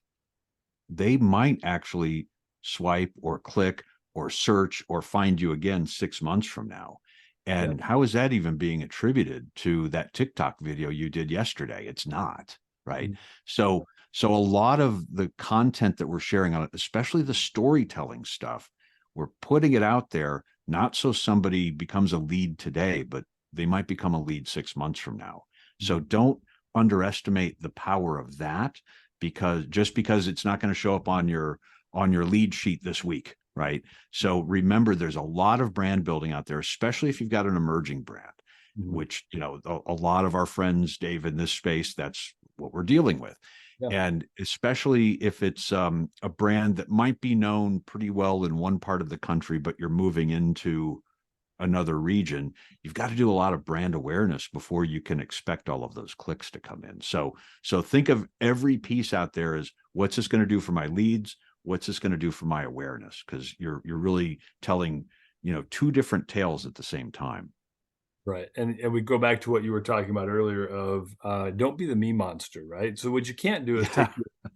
Speaker 2: they might actually swipe or click or search or find you again 6 months from now. And how is that even being attributed to that TikTok video you did yesterday? It's not, right? So a lot of the content that we're sharing on it, especially the storytelling stuff, we're putting it out there, not so somebody becomes a lead today, but they might become a lead 6 months from now. So don't underestimate the power of that, because it's not going to show up on your lead sheet this week, right? So remember, there's a lot of brand building out there, especially if you've got an emerging brand, which, a lot of our friends, Dave, in this space, that's what we're dealing with. And especially if it's a brand that might be known pretty well in one part of the country, but you're moving into another region, you've got to do a lot of brand awareness before you can expect all of those clicks to come in. So think of every piece out there as, what's this going to do for my leads? What's this going to do for my awareness? Because you're really telling, two different tales at the same time.
Speaker 1: Right. And we go back to what you were talking about earlier of don't be the me monster, right? So what you can't do is take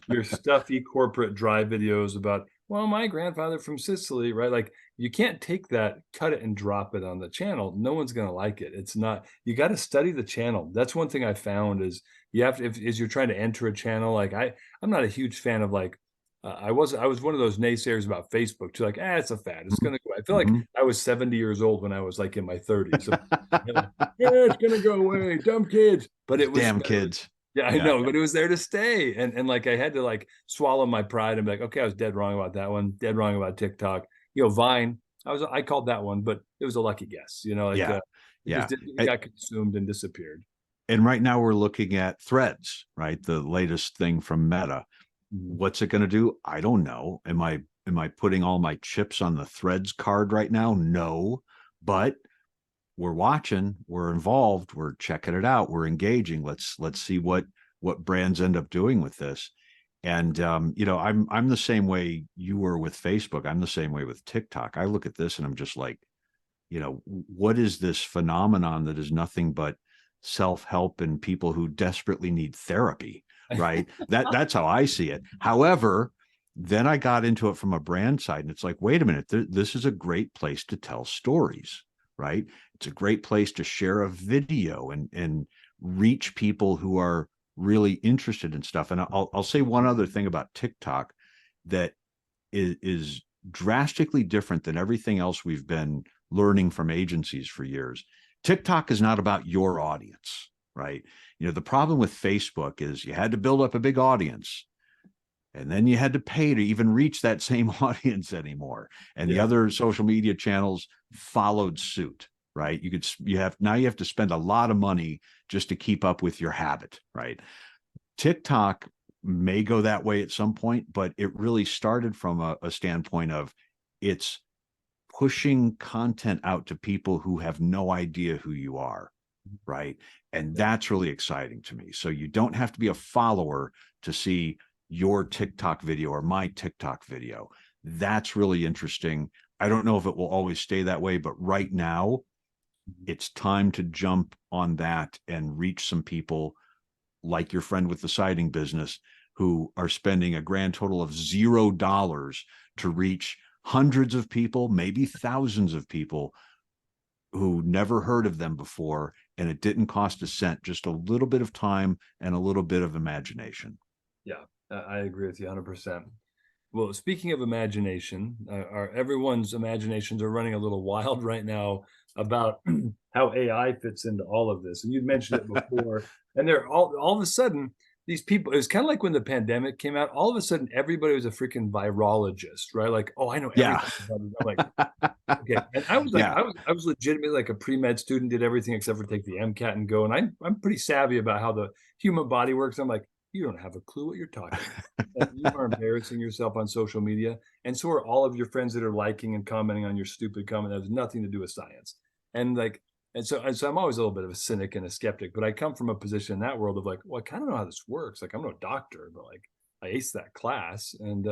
Speaker 1: your stuffy corporate dry videos about, well, my grandfather from Sicily, right? Like, you can't take that, cut it and drop it on the channel. No one's going to like it. It's not, you got to study the channel. That's one thing I found is you have to, as you're trying to enter a channel, like I'm not a huge fan of like, I was one of those naysayers about Facebook too, like, it's a fad. It's going to go. I feel like I was 70 years old when I was like in my 30s. So, it's going to go away. Dumb kids. But it was
Speaker 2: damn kids.
Speaker 1: Yeah, I know, but it was there to stay. And like, I had to like swallow my pride and be like, okay, I was dead wrong about that one. Dead wrong about TikTok. Vine, I called that one, but it was a lucky guess, it got consumed and disappeared.
Speaker 2: And right now we're looking at Threads, right? The latest thing from Meta. What's it going to do? I don't know. Am I putting all my chips on the Threads card right now? No, but we're watching, we're involved, we're checking it out, we're engaging. Let's see what brands end up doing with this. And I'm the same way you were with Facebook. I'm the same way with TikTok. I look at this and I'm just like, what is this phenomenon that is nothing but self-help and people who desperately need therapy? Right. That's how I see it. However, then I got into it from a brand side, and it's like, wait a minute, this is a great place to tell stories, right? It's a great place to share a video and reach people who are really interested in stuff. And I'll say one other thing about TikTok that is drastically different than everything else we've been learning from agencies for years. TikTok is not about your audience, right? The problem with Facebook is you had to build up a big audience, and then you had to pay to even reach that same audience anymore. And the other social media channels followed suit, right? You have to spend a lot of money just to keep up with your habit, right? TikTok may go that way at some point, but it really started from a standpoint of it's pushing content out to people who have no idea who you are, right? And that's really exciting to me. So you don't have to be a follower to see your TikTok video or my TikTok video. That's really interesting. I don't know if it will always stay that way, but right now it's time to jump on that and reach some people like your friend with the siding business who are spending a grand total of $0 to reach hundreds of people, maybe thousands of people who never heard of them before, and it didn't cost a cent, just a little bit of time and a little bit of imagination.
Speaker 1: Yeah, I agree with you 100%. Well, speaking of imagination, everyone's imaginations are running a little wild right now about how AI fits into all of this. And you'd mentioned it before, and they're all of a sudden, these people, it was kind of like when the pandemic came out, all of a sudden everybody was a freaking virologist, right? Like, oh, I know
Speaker 2: Yeah.
Speaker 1: everything about it. I'm like, okay. And I was like,
Speaker 2: Yeah.
Speaker 1: I was legitimately like a pre-med student, did everything except for take the MCAT and go. And I'm pretty savvy about how the human body works. I'm like, you don't have a clue what you're talking about. You are embarrassing yourself on social media. And so are all of your friends that are liking and commenting on your stupid comment that has nothing to do with science. And like, and so I'm always a little bit of a cynic and a skeptic, but I come from a position in that world of like, well, I kind of know how this works. Like, I'm no doctor, but like I aced that class. And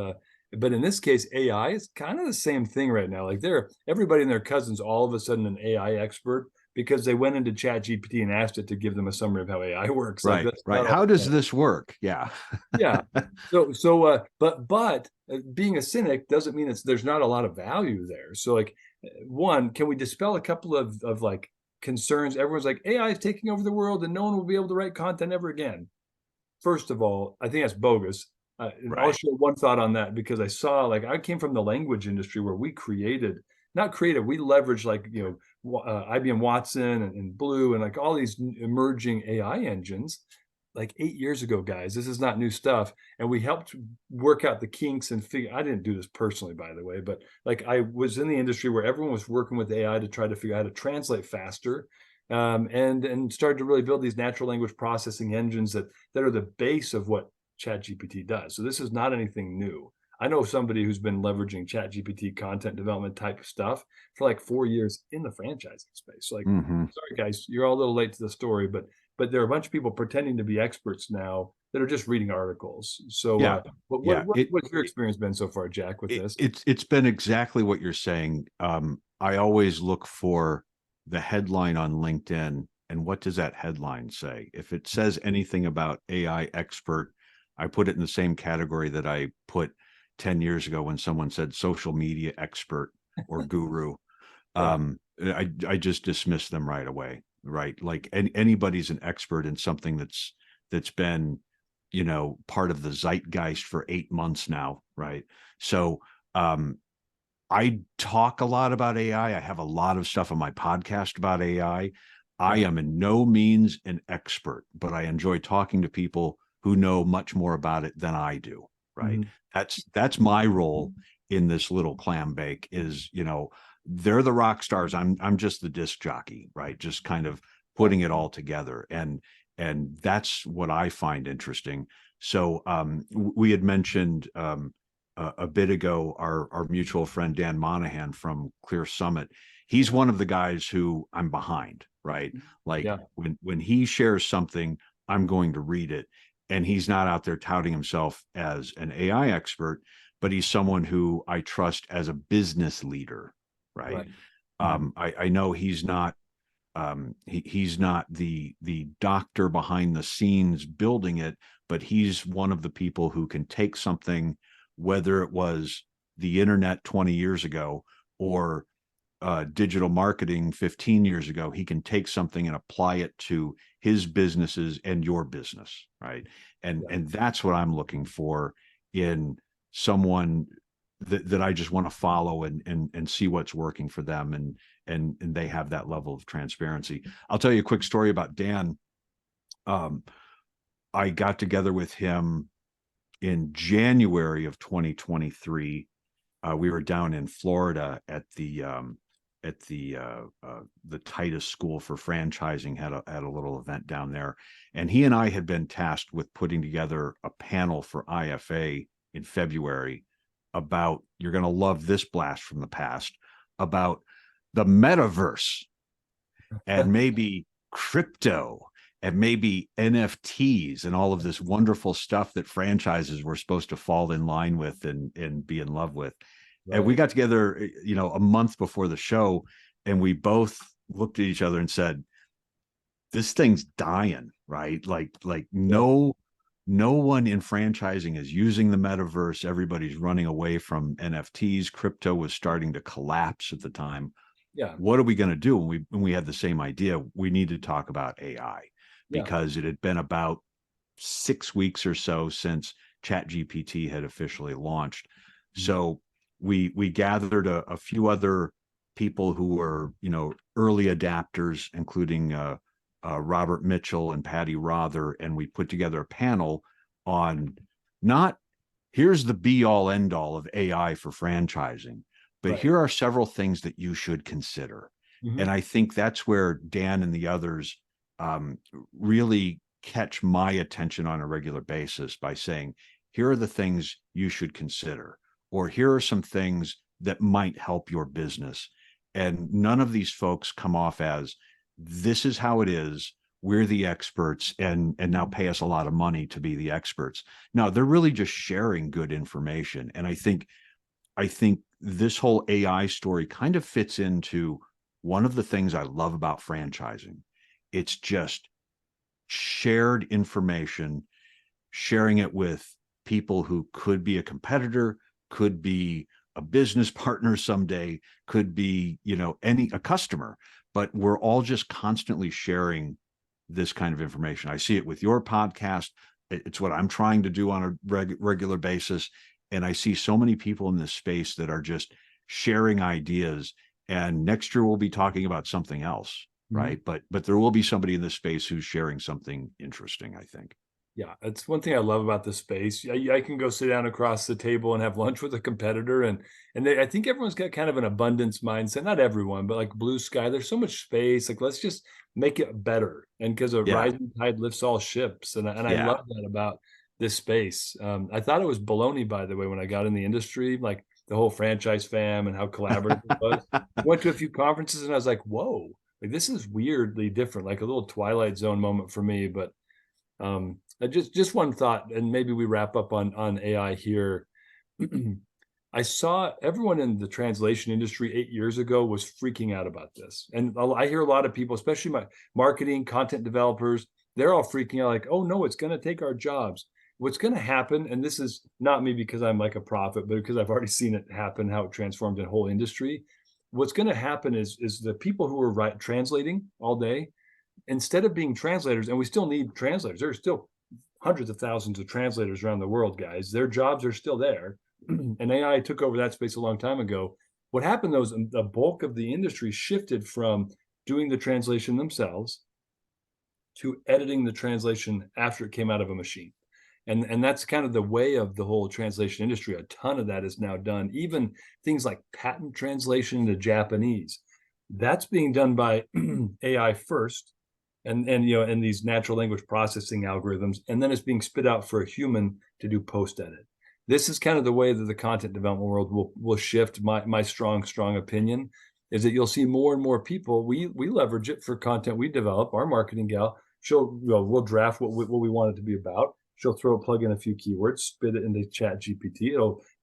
Speaker 1: but in this case, AI is kind of the same thing right now. Like everybody and their cousins all of a sudden an AI expert because they went into Chat GPT and asked it to give them a summary of how AI works. Like
Speaker 2: Right.
Speaker 1: that's
Speaker 2: Right.
Speaker 1: not all
Speaker 2: How does this work? Yeah.
Speaker 1: yeah. But being a cynic doesn't mean there's not a lot of value there. So like, one, can we dispel a couple of like concerns? Everyone's like, AI is taking over the world and no one will be able to write content ever again. First of all, I think that's bogus. And I'll
Speaker 2: Right.
Speaker 1: share one thought on that because I saw, like, I came from the language industry where we we leveraged like, IBM Watson and Blue and like all these emerging AI engines like 8 years ago, guys. This is not new stuff. And we helped work out the kinks and figure, I didn't do this personally, by the way, but like I was in the industry where everyone was working with AI to try to figure out how to translate faster. And started to really build these natural language processing engines that are the base of what ChatGPT does. So this is not anything new. I know somebody who's been leveraging ChatGPT content development type stuff for like 4 years in the franchising space. So like,
Speaker 2: Mm-hmm.
Speaker 1: sorry guys, you're all a little late to the story, but there are a bunch of people pretending to be experts now that are just reading articles. So,
Speaker 2: Yeah. Yeah.
Speaker 1: what's your experience been so far, Jack, with this?
Speaker 2: It's been exactly what you're saying. I always look for the headline on LinkedIn and what does that headline say? If it says anything about AI expert, I put it in the same category that I put 10 years ago when someone said social media expert or guru.
Speaker 1: Yeah.
Speaker 2: I just dismiss them right away, right? Like anybody's an expert in something that's been, part of the zeitgeist for 8 months now, right? So I talk a lot about AI. I have a lot of stuff on my podcast about AI. I
Speaker 1: Yeah.
Speaker 2: am in no means an expert, but I enjoy talking to people who know much more about it than I do, right?
Speaker 1: Mhm.
Speaker 2: That's my role in this little clam bake is, they're the rock stars. I'm just the disc jockey, right? Just kind of
Speaker 1: Yeah.
Speaker 2: putting it all together. And that's what I find interesting. So we had mentioned a bit ago our mutual friend Dan Monahan from Clear Summit. He's one of the guys who I'm behind, right? Like
Speaker 1: Yeah.
Speaker 2: when he shares something, I'm going to read it. And he's not out there touting himself as an AI expert, but he's someone who I trust as a business leader, right?
Speaker 1: Right. Mhm.
Speaker 2: I know he's not he's not the doctor behind the scenes building it, but he's one of the people who can take something, whether it was the internet 20 years ago or digital marketing 15 years ago. He can take something and apply it to his businesses and your business, right? And
Speaker 1: Yeah.
Speaker 2: and that's what I'm looking for in someone that I just want to follow and see what's working for them, and they have that level of transparency. I'll tell you a quick story about Dan. Um, I got together with him in January of 2023. We were down in Florida at the Titus School for Franchising had a little event down there, and he and I had been tasked with putting together a panel for IFA in February about, you're going to love this blast from the past, about the metaverse and maybe crypto and maybe NFTs and all of this wonderful stuff that franchises were supposed to fall in line with and be in love with. And we
Speaker 1: Right.
Speaker 2: got together, a month before the show, and we both looked at each other and said, this thing's dying, right? Like
Speaker 1: Yeah.
Speaker 2: no one in franchising is using the metaverse. Everybody's running away from NFTs. Crypto was starting to collapse at the time.
Speaker 1: Yeah.
Speaker 2: What are we going to do? When we had the same idea, we need to talk about AI
Speaker 1: Yeah.
Speaker 2: because it had been about 6 weeks or so since ChatGPT had officially launched.
Speaker 1: Mhm.
Speaker 2: So we gathered a few other people who were, early adapters, including Robert Mitchell and Patty Rother, and we put together a panel on not here's the be all end all of AI for franchising, but here are several things that you should consider. And I think that's where Dan and the others really catch my attention on a regular basis by saying, here are the things you should consider, or here are some things that might help your business. And none of these folks come off as, this is how it is, we're the experts, and now pay us a lot of money to be the experts. No, they're really just sharing good information. And I think this whole AI story kind of fits into one of the things I love about franchising. It's just shared information, sharing it with people who could be a competitor, could be a business partner someday, could be, a customer, but we're all just constantly sharing this kind of information. I see it with your podcast. It's what I'm trying to do on a regular basis. And I see so many people in this space that are just sharing ideas. And next year we'll be talking about something else, right? But there will be somebody in this space who's sharing something interesting, I think.
Speaker 1: Yeah, it's one thing I love about this space. I can go sit down across the table and have lunch with a competitor, and I think everyone's got kind of an abundance mindset. Not everyone, but like blue sky. There's so much space. Like, let's just make it better. And because a rising tide lifts all ships, and I love that about this space. I thought it was baloney, by the way, when I got in the industry, like the whole franchise fam and how collaborative it was. I went to a few conferences and I was like, whoa, like this is weirdly different, like a little Twilight Zone moment for me. But just one thought, and maybe we wrap up on AI here. I saw everyone in the translation industry 8 years ago was freaking out about this. And I hear a lot of people, especially my marketing, content developers, they're all freaking out like, oh no, it's going to take our jobs. What's going to happen, and this is not me because I'm like a prophet, but because I've already seen it happen, how it transformed the whole industry. What's going to happen is the people who are translating all day, instead of being translators, and we still need translators, there's still hundreds of thousands of translators around the world, guys. Their jobs are still there. And AI took over that space a long time ago. What happened though is the bulk of the industry shifted from doing the translation themselves to editing the translation after it came out of a machine. And that's kind of the way of the whole translation industry. A ton of that is now done. Even things like patent translation into Japanese, that's being done by AI first, and these natural language processing algorithms, and then it's being spit out for a human to do post edit. This is kind of the way that the content development world will shift. My strong opinion is that you'll see more and more people. We leverage it for content we develop. Our marketing gal, we'll draft what we want it to be about. She'll plug in a few keywords, spit it into Chat GPT.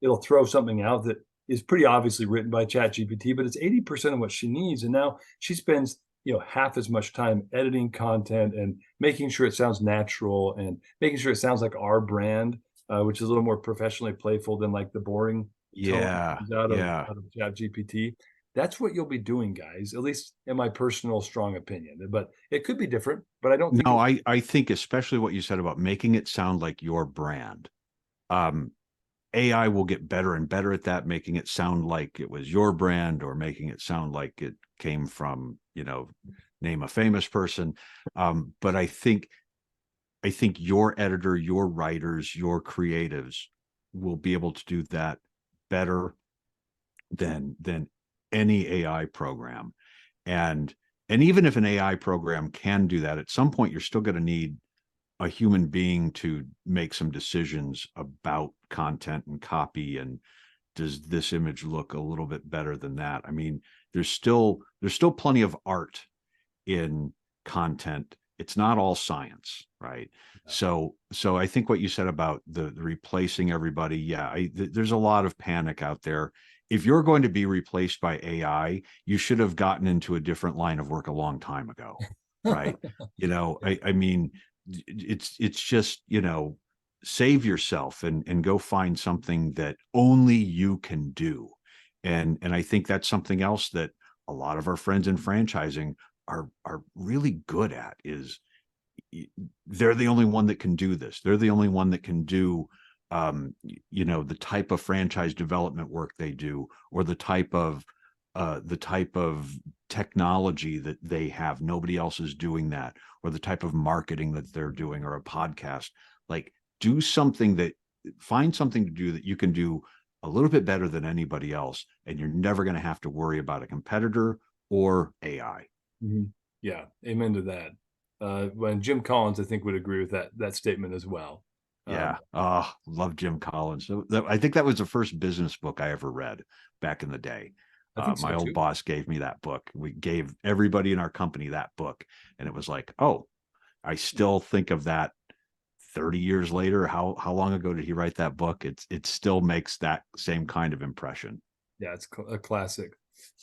Speaker 1: It'll throw something out that is pretty obviously written by Chat GPT, but it's 80% of what she needs. And now she spends half as much time editing content and making sure it sounds natural and making sure it sounds like our brand, which is a little more professionally playful than like the boring tone out of Chat GPT. That's what you'll be doing, guys, at least in my personal strong opinion. But it could be different, but I don't think.
Speaker 2: No, I think especially what you said about making it sound like your brand. AI will get better and better at that, making it sound like it was your brand, or making it sound like it came from, name a famous person. But I think your editor, your writers, your creatives will be able to do that better than any AI program. And even if an AI program can do that, at some point, you're still going to need a human being to make some decisions about content and copy. And does this image look a little bit better than that? I mean, there's still plenty of art in content. It's not all science, right? So I think what you said about the replacing everybody, there's a lot of panic out there. If you're going to be replaced by AI, you should have gotten into a different line of work a long time ago, right? I mean, it's just, save yourself and go find something that only you can do. And I think that's something else that a lot of our friends in franchising are really good at, is they're the only one that can do this. They're the only one that can do the type of franchise development work they do, or the type of the type of technology that they have. Nobody else is doing that, or the type of marketing that they're doing, or a podcast. Like, find something to do that you can do a little bit better than anybody else, and you're never going to have to worry about a competitor or AI.
Speaker 1: Mm-hmm. Yeah, amen to that. When Jim Collins, I think, would agree with that statement as well.
Speaker 2: Yeah. Love Jim Collins. So I think that was the first business book I ever read back in the day.
Speaker 1: I think so
Speaker 2: my old
Speaker 1: too.
Speaker 2: boss gave me that book. We gave everybody in our company that book. And it was like, oh, I still think of that 30 years later. How long ago did he write that book? It still makes that same kind of impression.
Speaker 1: Yeah, it's a classic.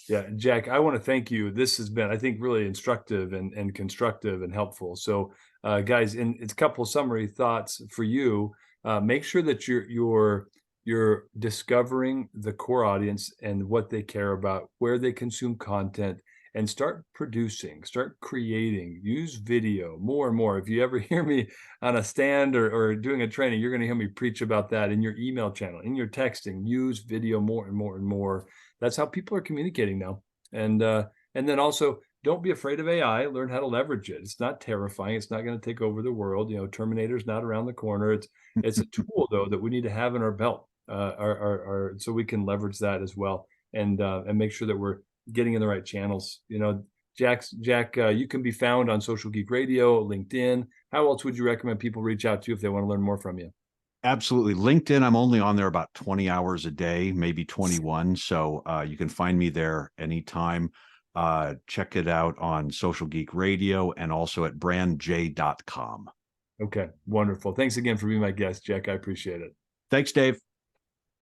Speaker 1: Yeah, Jack, I want to thank you. This has been, I think, really instructive and constructive and helpful. So, guys, in it's a couple summary thoughts for you. Make sure that you're discovering the core audience and what they care about, where they consume content, and start producing, start creating. Use video more and more. If you ever hear me on a stand or doing a training, you're going to hear me preach about that in your email channel, in your texting. Use video more and more and more. That's how people are communicating now. And then also, don't be afraid of AI. Learn how to leverage it. It's not terrifying. It's not going to take over the world. Terminator's not around the corner. It's a tool though that we need to have in our belt, so we can leverage that as well, and make sure that we're getting in the right channels. Jack, you can be found on Social Geek Radio, LinkedIn. How else would you recommend people reach out to you if they want to learn more from you?
Speaker 2: Absolutely. LinkedIn, I'm only on there about 20 hours a day, maybe 21. So you can find me there anytime. Check it out on Social Geek Radio and also at brandj.com.
Speaker 1: Okay, wonderful. Thanks again for being my guest, Jack. I appreciate it.
Speaker 2: Thanks, Dave.